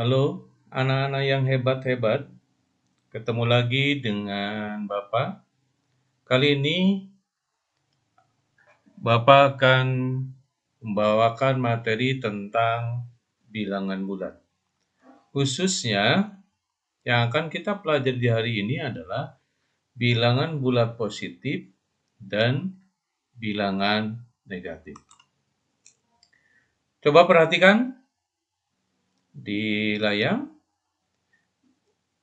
Halo, anak-anak yang hebat-hebat. Ketemu lagi dengan Bapak. Kali ini Bapak akan membawakan materi tentang bilangan bulat. Khususnya yang akan kita pelajari di hari ini adalah bilangan bulat positif dan bilangan negatif. Coba perhatikan di layar.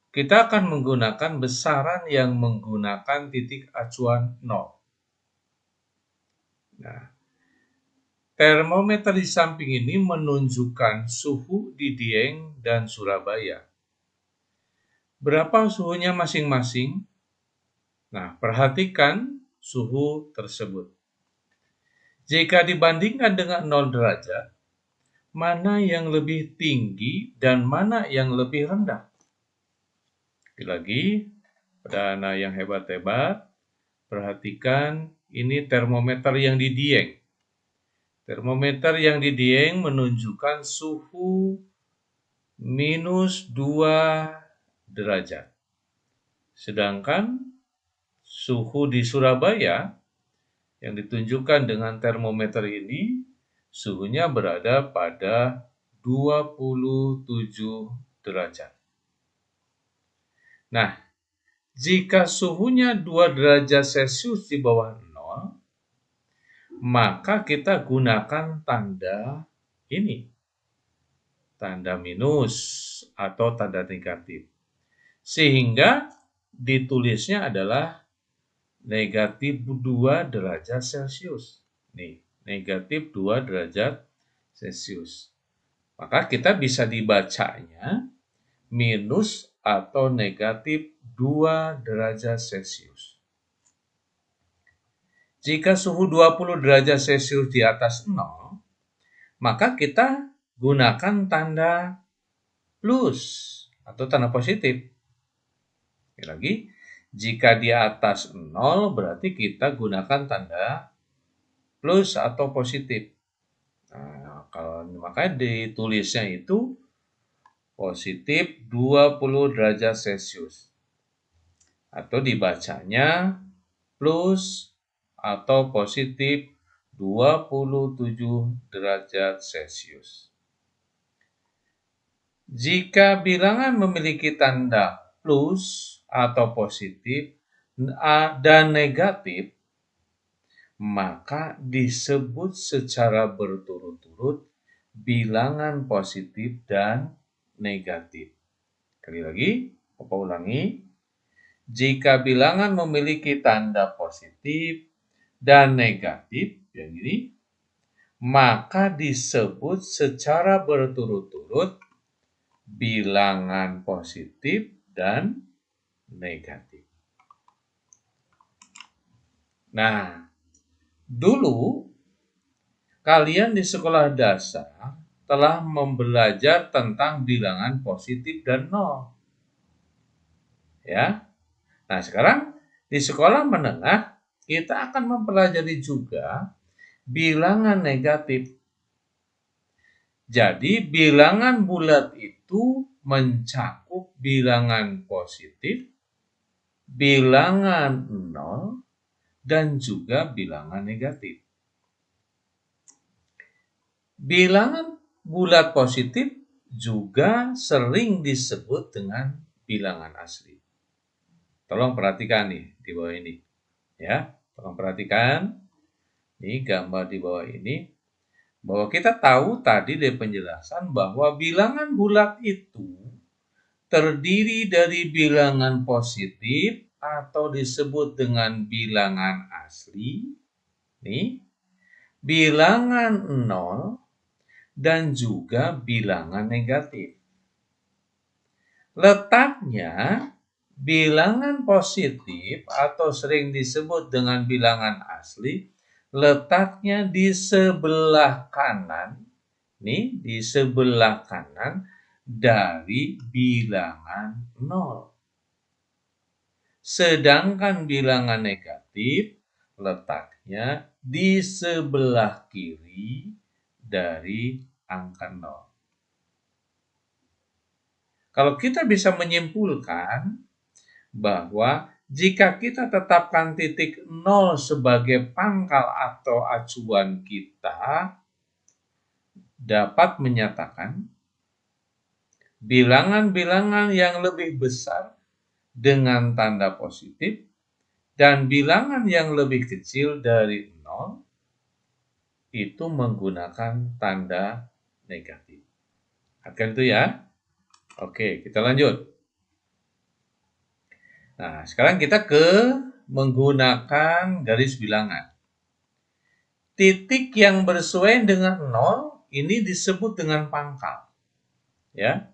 Kita akan menggunakan besaran yang menggunakan titik acuan 0. Nah, termometer di samping ini menunjukkan suhu di Dieng dan Surabaya. Berapa suhunya masing-masing? Nah, perhatikan suhu tersebut. Jika dibandingkan dengan 0 derajat, mana yang lebih tinggi dan mana yang lebih rendah? Lagi, pada anak yang hebat-hebat, perhatikan ini termometer yang di Dieng. Termometer yang di Dieng menunjukkan suhu -2 derajat. Sedangkan suhu di Surabaya yang ditunjukkan dengan termometer ini, suhunya berada pada 27 derajat. Nah, jika suhunya 2 derajat Celcius di bawah 0, maka kita gunakan tanda ini. Tanda minus atau tanda negatif. Sehingga ditulisnya adalah negatif 2 derajat Celcius. Nih, negatif 2 derajat Celcius. Maka kita bisa dibacanya minus atau negatif 2 derajat Celcius. Jika suhu 20 derajat Celcius di atas 0, maka kita gunakan tanda plus atau tanda positif. Lagi, jika di atas 0 berarti kita gunakan tanda plus atau positif. Nah, makanya ditulisnya itu positif 20 derajat Celcius. Atau dibacanya plus atau positif 27 derajat Celcius. Jika bilangan memiliki tanda plus atau positif dan negatif, maka disebut secara berturut-turut bilangan positif dan negatif. Sekali lagi, Bapak ulangi. Jika bilangan memiliki tanda positif dan negatif, yang ini, maka disebut secara berturut-turut bilangan positif dan negatif. Nah, dulu kalian di sekolah dasar telah belajar tentang bilangan positif dan nol. Ya. Nah, sekarang di sekolah menengah kita akan mempelajari juga bilangan negatif. Jadi, bilangan bulat itu mencakup bilangan positif, bilangan nol, dan juga bilangan negatif. Bilangan bulat positif juga sering disebut dengan bilangan asli. Tolong perhatikan nih di bawah ini. Ya, tolong perhatikan. Nih gambar di bawah ini. Bahwa kita tahu tadi dari penjelasan bahwa bilangan bulat itu terdiri dari bilangan positif atau disebut dengan bilangan asli. Nih, bilangan nol, dan juga bilangan negatif. Letaknya, bilangan positif atau sering disebut dengan bilangan asli, letaknya di sebelah kanan, nih di sebelah kanan dari bilangan 0. Sedangkan bilangan negatif letaknya di sebelah kiri dari angka 0. Kalau kita bisa menyimpulkan bahwa jika kita tetapkan titik 0 sebagai pangkal atau acuan kita, dapat menyatakan bilangan-bilangan yang lebih besar dengan tanda positif dan bilangan yang lebih kecil dari 0 itu menggunakan tanda negatif. Akan itu ya. Oke, kita lanjut. Nah, sekarang kita ke menggunakan garis bilangan. Titik yang bersesuaian dengan 0 ini disebut dengan pangkal. Ya.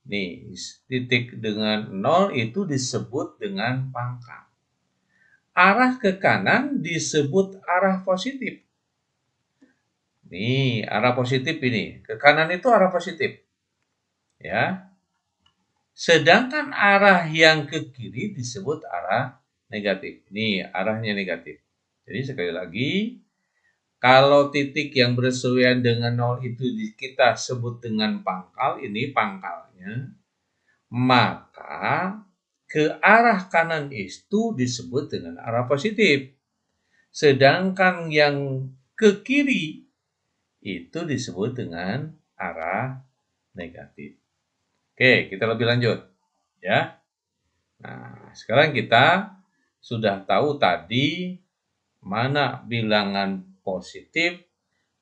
Nih, titik dengan 0 itu disebut dengan pangkal. Arah ke kanan disebut arah positif. Nih, arah positif ini. Ke kanan itu arah positif. Ya. Sedangkan arah yang ke kiri disebut arah negatif. Ini arahnya negatif. Jadi sekali lagi, kalau titik yang bersesuaian dengan 0 itu kita sebut dengan pangkal, ini pangkalnya, maka ke arah kanan itu disebut dengan arah positif. Sedangkan yang ke kiri itu disebut dengan arah negatif. Oke, kita lebih lanjut ya. Nah, sekarang kita sudah tahu tadi mana bilangan positif,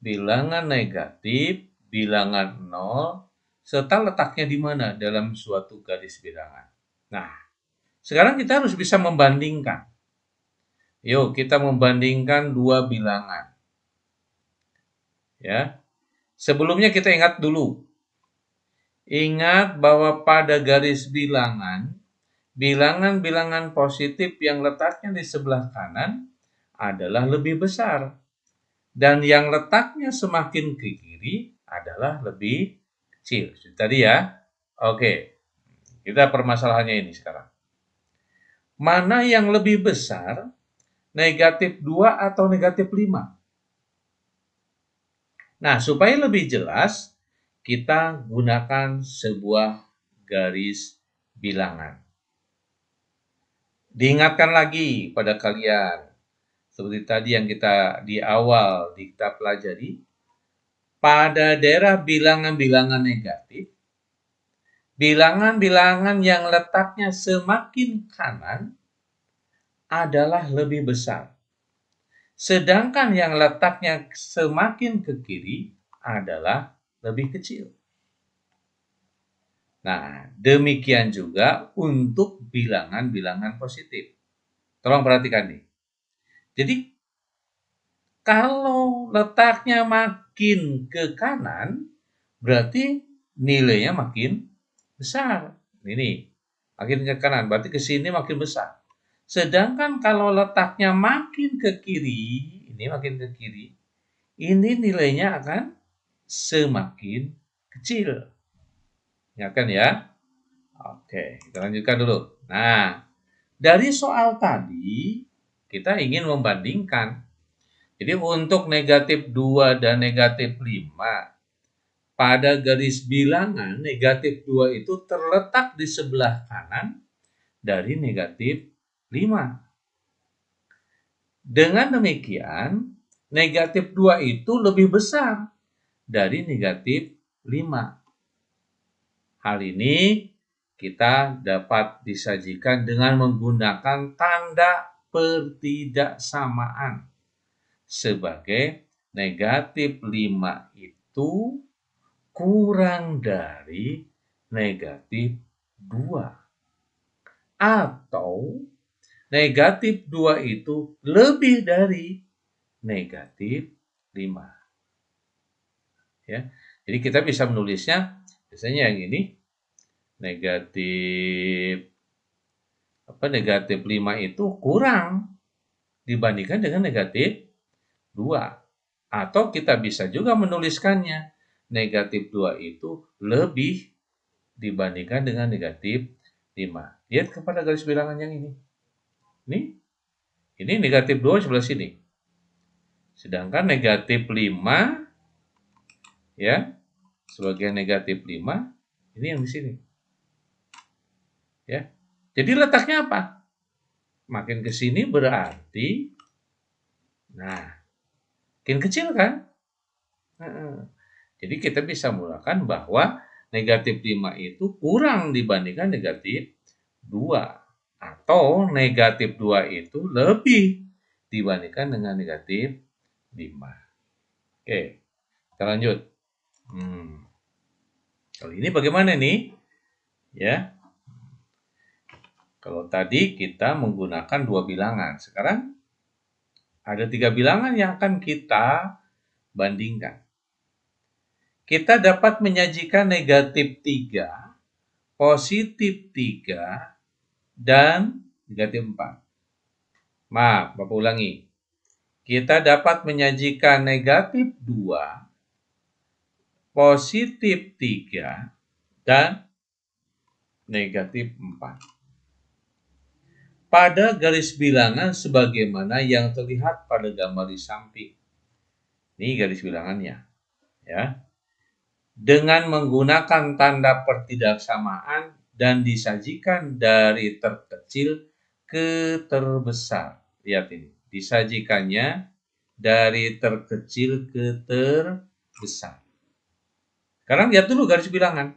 bilangan negatif, bilangan 0, serta letaknya di mana dalam suatu garis bilangan. Nah, sekarang kita harus bisa membandingkan. Yuk, kita membandingkan dua bilangan. Ya. Sebelumnya kita ingat dulu. Ingat bahwa pada garis bilangan, bilangan-bilangan positif yang letaknya di sebelah kanan adalah lebih besar. Dan yang letaknya semakin ke kiri adalah lebih kecil. Tadi ya. Oke. Kita permasalahannya ini sekarang. Mana yang lebih besar? Negatif 2 atau negatif 5? Nah, supaya lebih jelas, kita gunakan sebuah garis bilangan. Diingatkan lagi pada kalian, seperti tadi yang kita di awal kita pelajari, pada daerah bilangan-bilangan negatif, bilangan-bilangan yang letaknya semakin kanan adalah lebih besar. Sedangkan yang letaknya semakin ke kiri adalah lebih kecil. Nah, demikian juga untuk bilangan-bilangan positif. Tolong perhatikan nih. Jadi, kalau letaknya makin ke kanan, berarti nilainya makin besar. Ini, makin ke kanan, berarti ke sini makin besar. Sedangkan kalau letaknya makin ke kiri, ini makin ke kiri, ini nilainya akan semakin kecil. Ingatkan ya. Oke, kita lanjutkan dulu. Nah, dari soal tadi, kita ingin membandingkan. Jadi untuk negatif 2 dan negatif 5, pada garis bilangan negatif 2 itu terletak di sebelah kanan dari negatif 5. Dengan demikian, negatif 2 itu lebih besar dari negatif 5. Hal ini kita dapat disajikan dengan menggunakan tanda pertidaksamaan. Sebagai negatif 5 itu kurang dari negatif 2. Atau negatif 2 itu lebih dari negatif 5. Ya. Jadi kita bisa menulisnya, biasanya yang ini, negatif 5 itu kurang dibandingkan dengan negatif 2. Atau kita bisa juga menuliskannya, negatif 2 itu lebih dibandingkan dengan negatif 5. Lihat kepada garis bilangan yang ini. Ini negatif 2 sebelah sini. Sedangkan negatif 5 ya, sebagai negatif 5, ini yang di sini. Ya. Jadi letaknya apa? Makin ke sini berarti, nah, makin kecil kan? Jadi kita bisa menggunakan bahwa negatif 5 itu kurang dibandingkan negatif 2. Atau negatif 2 itu lebih dibandingkan dengan negatif 5. Oke, kita lanjut. Kalau ini bagaimana nih? Ya, kalau tadi kita menggunakan 2 bilangan. Sekarang ada 3 bilangan yang akan kita bandingkan. Kita dapat menyajikan negatif 3, positif 3, dan negatif 4. Maaf, Bapak ulangi. Kita dapat menyajikan negatif 2, positif 3, dan negatif 4. Pada garis bilangan sebagaimana yang terlihat pada gambar di samping. Ini garis bilangannya. Ya. Dengan menggunakan tanda pertidaksamaan dan disajikan dari terkecil ke terbesar. Lihat ini, disajikannya dari terkecil ke terbesar. Sekarang lihat dulu garis bilangan.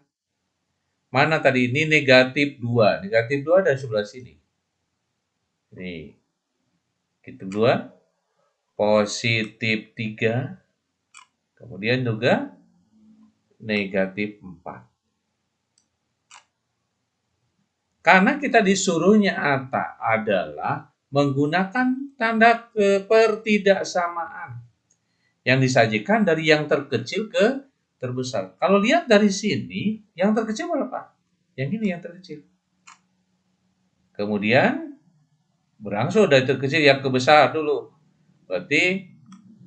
Mana tadi? Ini negatif 2. Negatif 2 ada sebelah sini. Nih. Negatif 2. Positif 3. Kemudian juga negatif 4. Karena kita disuruhnya adalah menggunakan tanda pertidaksamaan yang disajikan dari yang terkecil ke terbesar. Kalau lihat dari sini, yang terkecil berapa? Yang ini yang terkecil. Kemudian berangsur dari terkecil yang ke besar dulu. Berarti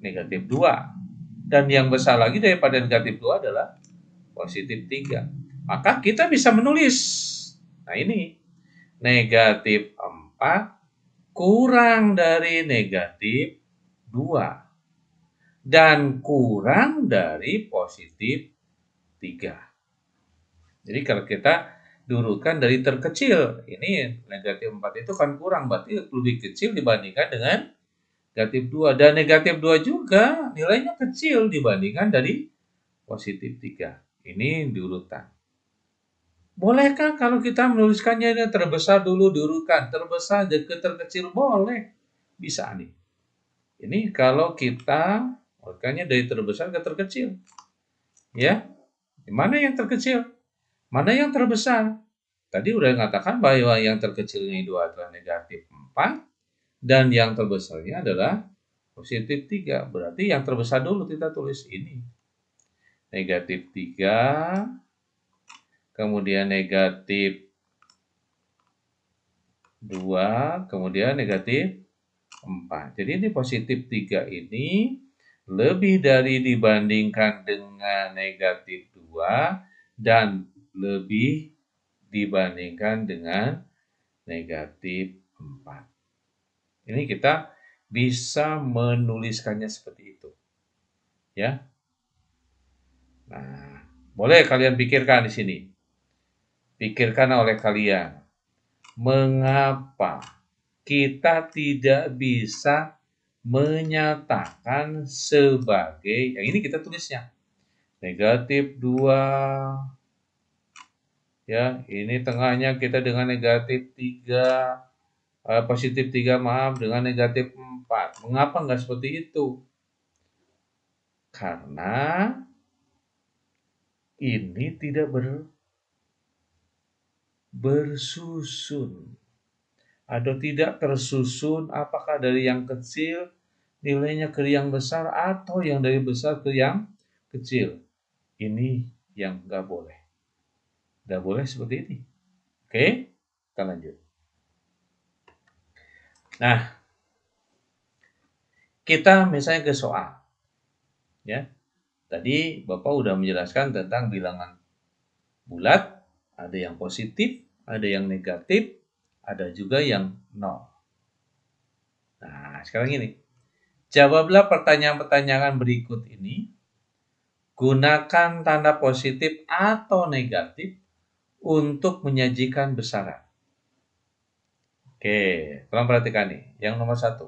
negatif 2. Dan yang besar lagi daripada negatif 2 adalah positif 3. Maka kita bisa menulis. Nah ini, negatif 4 kurang dari negatif 2. Dan kurang dari positif 3. Jadi kalau kita diurutkan dari terkecil, ini negatif 4 itu kan kurang, berarti lebih kecil dibandingkan dengan negatif 2. Dan negatif 2 juga nilainya kecil dibandingkan dari positif 3. Ini diurutkan. Bolehkah kalau kita menuliskannya ini terbesar dulu diurutkan, terbesar ke terkecil? Boleh, bisa nih. Ini kalau kita urutkannya dari terbesar ke terkecil. Ya, mana yang terkecil? Mana yang terbesar? Tadi udah mengatakan bahwa yang terkecilnya itu adalah negatif 4 dan yang terbesarnya adalah positif 3. Berarti yang terbesar dulu kita tulis ini. Negatif 3, kemudian negatif 2, kemudian negatif 4. Jadi ini positif 3 ini lebih dari dibandingkan dengan negatif 2 dan lebih dibandingkan dengan negatif 4. Ini kita bisa menuliskannya seperti itu. Ya. Nah, boleh kalian pikirkan di sini. Pikirkan oleh kalian. Mengapa kita tidak bisa menyatakan sebagai, yang ini kita tulisnya, negatif 2, ya, ini tengahnya kita dengan negatif 3, positif 3 maaf, dengan negatif 4. Mengapa nggak seperti itu? Karena ini tidak bersusun. Atau tidak tersusun, apakah dari yang kecil nilainya ke yang besar atau yang dari besar ke yang kecil. Ini yang nggak boleh. Nggak boleh seperti ini. Oke, kita lanjut. Nah, kita misalnya ke soal. Ya, tadi Bapak udah menjelaskan tentang bilangan bulat, ada yang positif, ada yang negatif, ada juga yang nol. Nah, sekarang ini. Jawablah pertanyaan-pertanyaan berikut ini. Gunakan tanda positif atau negatif untuk menyajikan besaran. Oke, tolong perhatikan nih. Yang nomor 1.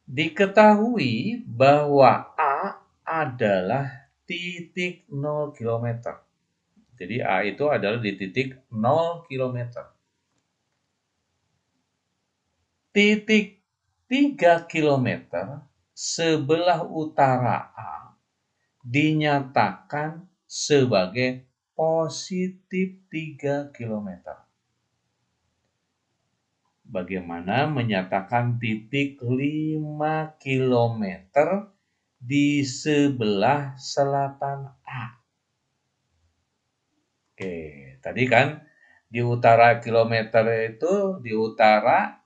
Diketahui bahwa A adalah titik 0 kilometer. Jadi A itu adalah di titik 0 kilometer. Titik 3 kilometer sebelah utara A dinyatakan sebagai positif 3 kilometer. Bagaimana menyatakan titik 5 kilometer di sebelah selatan A? Oke, tadi kan di utara kilometer itu, di utara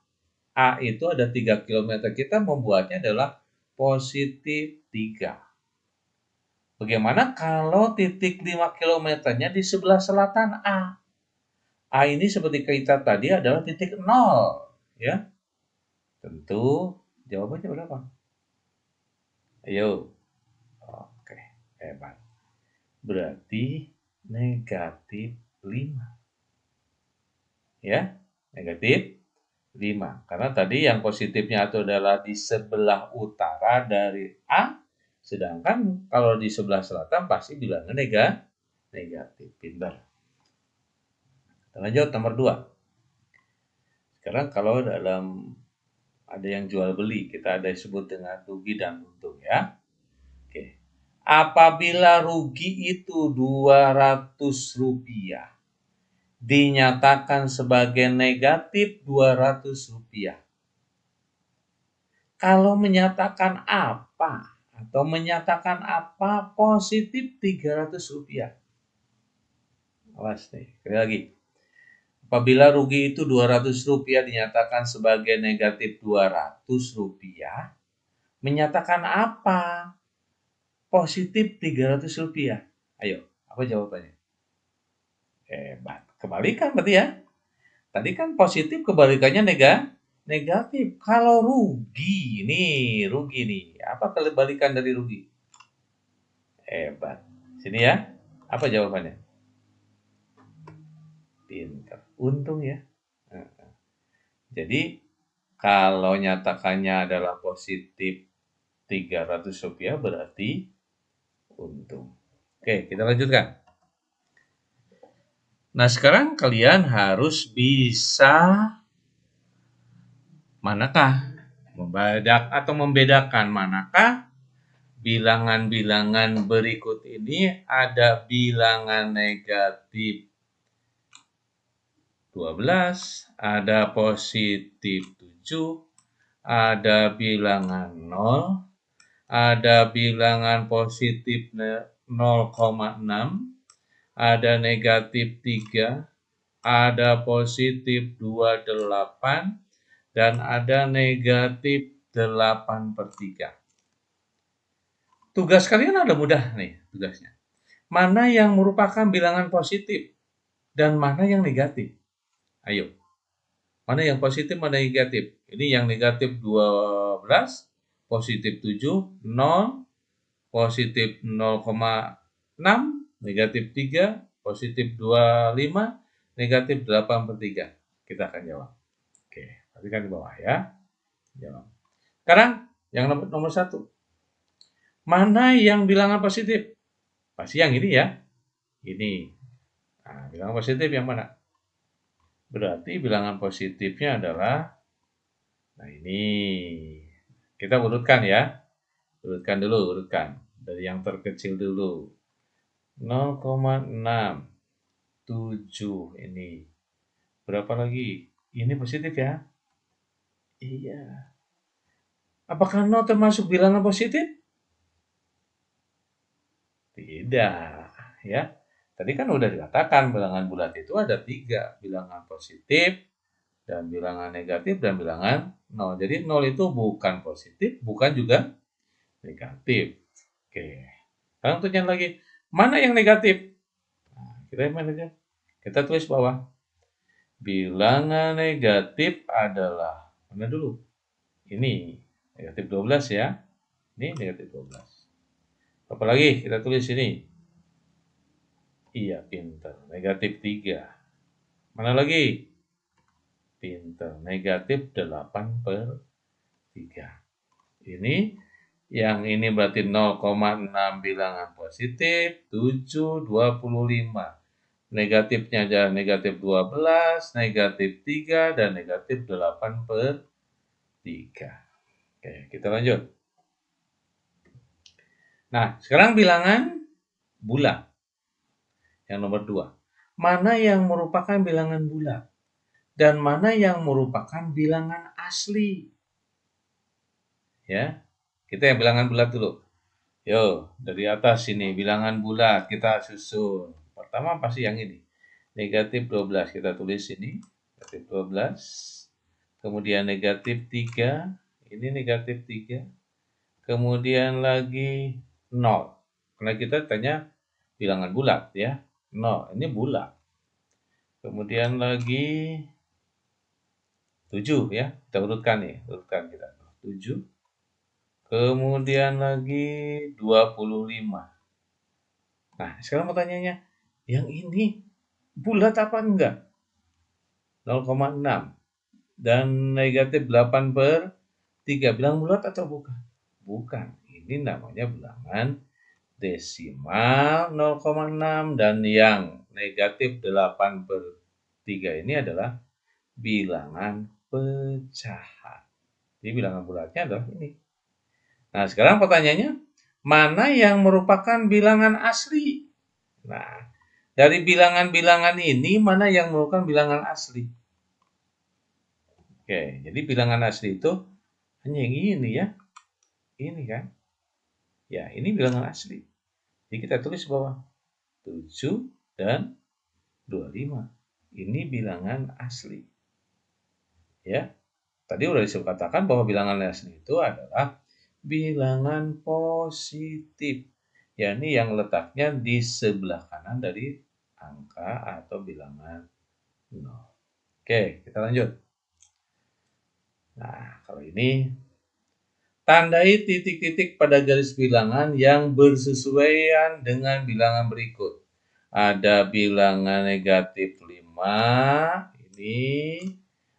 A itu ada 3 kilometer. Kita membuatnya adalah positif 3. Bagaimana kalau titik 5 kilometernya di sebelah selatan A? A ini seperti kita tadi adalah titik 0. Ya, tentu jawabannya berapa? Ayo. Oke, hebat. Berarti negatif 5. Ya, negatif 5. Karena tadi yang positifnya itu adalah di sebelah utara dari A, sedangkan kalau di sebelah selatan pasti bilangnya negatif. Pintar. Kita lanjut nomor 2. Sekarang kalau dalam ada yang jual beli, kita ada disebut dengan rugi dan untung ya. Oke. Apabila rugi itu Rp200 dinyatakan sebagai negatif Rp200. Kalau menyatakan apa atau menyatakan apa positif Rp300. Awas nih, sekali lagi. Apabila rugi itu Rp200 dinyatakan sebagai negatif Rp200, menyatakan apa positif Rp300. Ayo, apa jawabannya? Hebat. Kebalikan berarti ya. Tadi kan positif, kebalikannya negatif. Kalau rugi nih. Apa kebalikan dari rugi? Hebat. Sini ya. Apa jawabannya? Pintar. Untung ya. Jadi kalau nyatakannya adalah positif Rp300 berarti untung. Oke, kita lanjutkan. Nah, sekarang kalian harus bisa membedakan manakah bilangan-bilangan berikut ini ada bilangan negatif 12, ada positif 7, ada bilangan 0, ada bilangan positif 0,6, ada negatif 3, ada positif 28, dan ada negatif 8/3. Tugas kalian ada mudah nih tugasnya. Mana yang merupakan bilangan positif dan mana yang negatif? Ayo. Mana yang positif, mana yang negatif? Ini yang negatif 12, positif 7, 0, positif 0,6, negatif 3, positif 25, negatif 8/3. Kita akan jawab. Oke, perhatikan di bawah ya. Jawab. Sekarang yang nomor 1. Mana yang bilangan positif? Pasti yang ini ya. Ini. Nah, bilangan positif yang mana? Berarti bilangan positifnya adalah, nah ini. Kita urutkan ya. Urutkan dulu. Dari yang terkecil dulu. 0,6, 7 ini. Berapa lagi? Ini positif ya? Iya. Apakah 0 termasuk bilangan positif? Tidak, ya. Tadi kan udah dikatakan bilangan bulat itu ada 3, bilangan positif dan bilangan negatif dan bilangan 0. Jadi 0 itu bukan positif, bukan juga negatif. Oke. Sekarang tunjukkan lagi, mana yang negatif? Nah, kita tulis bawah. Bilangan negatif adalah, mana dulu? Ini, negatif 12 ya. Ini negatif 12. Apa lagi? Kita tulis ini. Iya, pintar. Negatif 3. Mana lagi? Pinter. Negatif 8/3. Ini yang ini berarti 0,6 bilangan positif, 7, 25. Negatifnya adalah negatif 12, negatif 3, dan negatif 8/3. Oke, kita lanjut. Nah, sekarang bilangan bulat. Yang nomor 2. Mana yang merupakan bilangan bulat? Dan mana yang merupakan bilangan asli? Ya, kita yang bilangan bulat dulu. Yo, dari atas sini bilangan bulat kita susun. Pertama pasti yang ini. Negatif 12 kita tulis ini. Negatif 12. Kemudian negatif 3. Ini negatif 3. Kemudian lagi 0. Karena kita tanya bilangan bulat ya. 0, ini bulat. Kemudian lagi 7 ya. Kita urutkan nih, urutkan kita. 7. Kemudian lagi 25. Nah, sekarang pertanyaannya, yang ini bulat apa enggak? 0,6 dan negatif 8/3. Bilang bulat atau bukan? Bukan. Ini namanya bilangan desimal 0,6 dan yang negatif 8/3 ini adalah bilangan pecahan. Jadi bilangan bulatnya adalah ini. Nah, sekarang pertanyaannya, mana yang merupakan bilangan asli? Nah, dari bilangan-bilangan ini, mana yang merupakan bilangan asli? Oke, jadi bilangan asli itu hanya yang ini ya. Ini kan. Ya, ini bilangan asli. Jadi kita tulis bawah 7 dan 25. Ini bilangan asli. Ya, tadi udah disebutkan bahwa bilangan asli itu adalah bilangan positif, yakni yang letaknya di sebelah kanan dari angka atau bilangan 0. Oke, kita lanjut. Nah, kalau ini, tandai titik-titik pada garis bilangan yang bersesuaian dengan bilangan berikut. Ada bilangan negatif 5, ini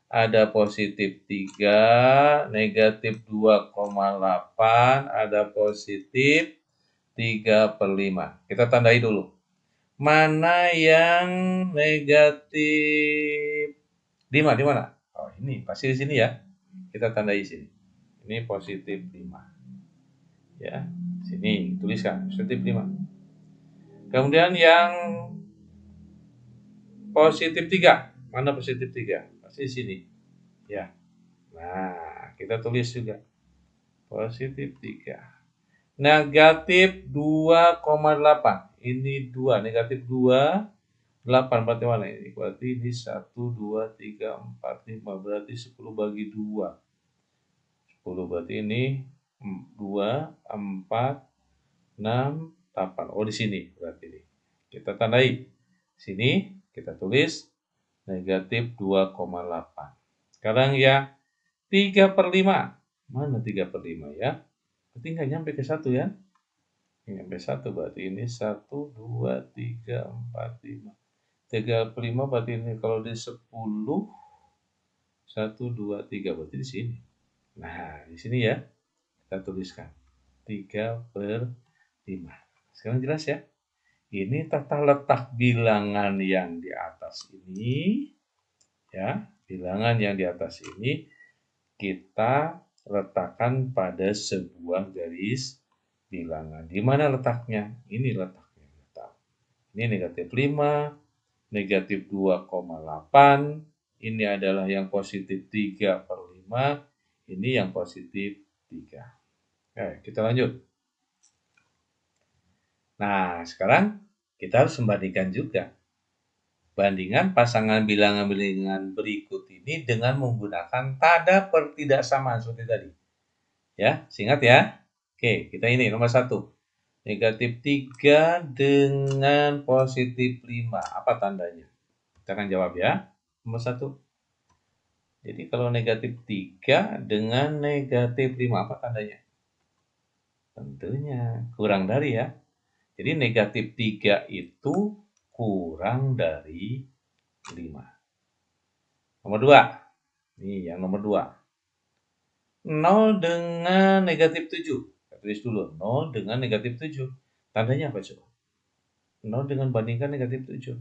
ada positif 3, negatif 2,8, ada positif 3/5. Kita tandai dulu. Mana yang negatif 5? Di mana? Oh, ini pasti di sini ya. Kita tandai sini. Ini positif 5. Ya, sini tuliskan positif 5. Kemudian yang positif 3. Mana positif 3? Pasti di sini. Ya. Nah, kita tulis juga. Positif 3. Negatif 2,8. Ini 2. Negatif 2. 8 berarti mana ini? Berarti ini 1, 2, 3, 4, 5. Berarti 10 bagi 2. 10 berarti ini 2, 4, 6, 8. Oh, di sini berarti ini. Kita tandai. Sini kita tulis negatif 2,8. Sekarang ya 3/5. Mana 3/5 ya? Berarti nggak nyampe ke 1 ya. Nyampe 1 berarti ini 1, 2, 3, 4, 5. 3/5 berarti ini kalau di 10, 1, 2, 3 berarti di sini. Nah, di sini ya. Kita tuliskan 3/5. Sekarang jelas ya. Ini tata letak bilangan yang di atas ini. Ya, bilangan yang di atas ini kita letakkan pada sebuah garis bilangan. Di mana letaknya? Ini letaknya. Ini negatif 5, negatif 2,8. Ini adalah yang positif 3/5. Ini yang positif 3. Oke, kita lanjut. Nah, sekarang kita harus membandingkan juga. Bandingkan pasangan bilangan-bilangan berikut ini dengan menggunakan tanda pertidaksamaan seperti tadi. Ya, ingat ya. Oke, kita ini nomor 1. Negatif 3 dengan positif 5. Apa tandanya? Kita akan jawab ya. Nomor 1. Jadi kalau negatif 3 dengan negatif 5, apa tandanya? Tentunya kurang dari ya. Jadi negatif 3 itu kurang dari 5. Nomor 2. Ini yang nomor 2. 0 dengan negatif 7. Kita tulis dulu, 0 dengan negatif 7. Tandanya apa coba? 0 dengan bandingkan negatif 7.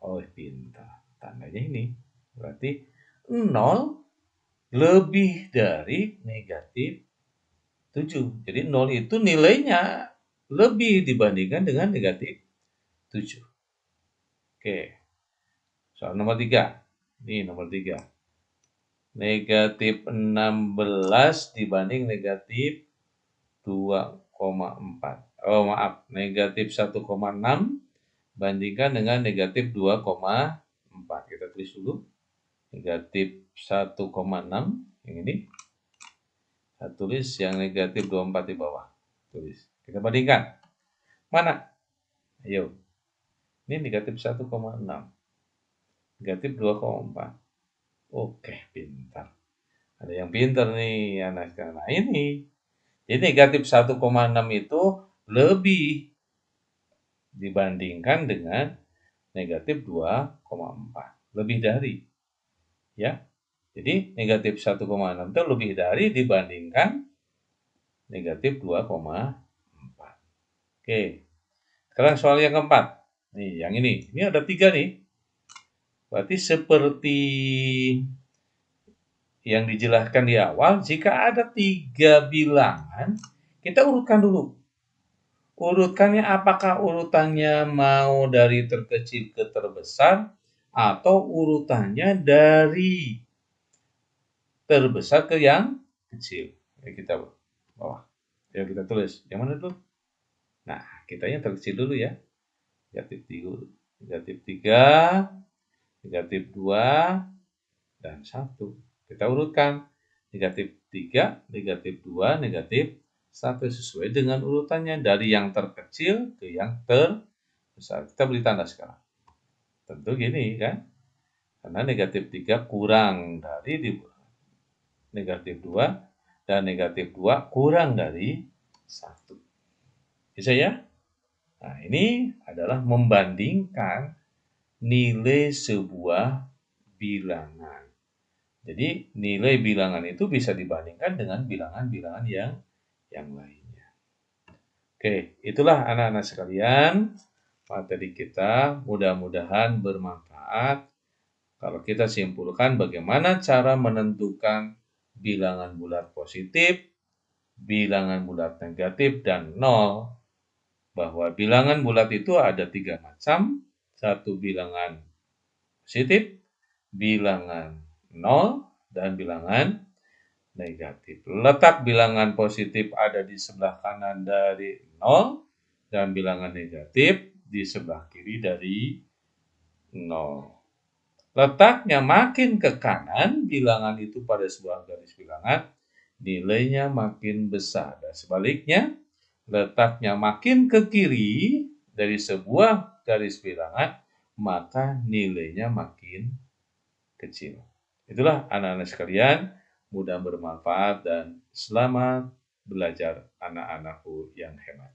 Oh, pintar. Tandanya ini. Berarti 0 lebih dari negatif 7. Jadi 0 itu nilainya lebih dibandingkan dengan negatif 7. Oke. Soal nomor 3. Ini nomor 3. Negatif 16 dibanding negatif 2,4. Oh, maaf. Negatif 1,6 bandingkan dengan negatif 2,4. Kita tulis dulu. Negatif 1,6. Yang ini. Saya tulis yang negatif 24 di bawah. Tulis. Kita bandingkan. Mana? Ayo. Ini negatif 1,6. Negatif 2,4. Oke, pintar. Ada yang pintar nih anak. Nah ini. Jadi negatif 1,6 itu lebih dibandingkan dengan negatif 2,4. Lebih dari. Ya. Jadi negatif 1,6 itu lebih dari dibandingkan negatif 2,4. Oke. Sekarang soal yang keempat. Nih, yang ini. Ini ada 3 nih. Berarti seperti yang dijelaskan di awal, jika ada 3 bilangan, kita urutkan dulu. Urutkannya apakah urutannya mau dari terkecil ke terbesar, atau urutannya dari terbesar ke yang kecil. Ya, kita bawah. Ya, kita tulis. Yang mana tuh? Nah, kita yang terkecil dulu ya. Negatif 3, negatif 3, negatif 2, dan 1. Kita urutkan. Negatif 3, negatif 2, negatif 1 sesuai dengan urutannya dari yang terkecil ke yang terbesar. Kita beri tanda sekarang. Tentu gini kan. Karena negatif 3 kurang dari negatif 2 dan negatif 2 kurang dari 1. Bisa ya? Nah, ini adalah membandingkan nilai sebuah bilangan. Jadi nilai bilangan itu bisa dibandingkan dengan bilangan-bilangan yang lainnya. Oke, itulah anak-anak sekalian materi kita, mudah-mudahan bermanfaat. Kalau kita simpulkan bagaimana cara menentukan bilangan bulat positif, bilangan bulat negatif, dan nol. Bahwa bilangan bulat itu ada 3 macam. Satu bilangan positif, bilangan nol, dan bilangan negatif. Letak bilangan positif ada di sebelah kanan dari 0 dan bilangan negatif di sebelah kiri dari 0. Letaknya makin ke kanan, bilangan itu pada sebuah garis bilangan, nilainya makin besar. Dan sebaliknya, letaknya makin ke kiri dari sebuah garis bilangan, maka nilainya makin kecil. Itulah anak-anak sekalian, mudah bermanfaat dan selamat belajar anak-anakku yang hebat.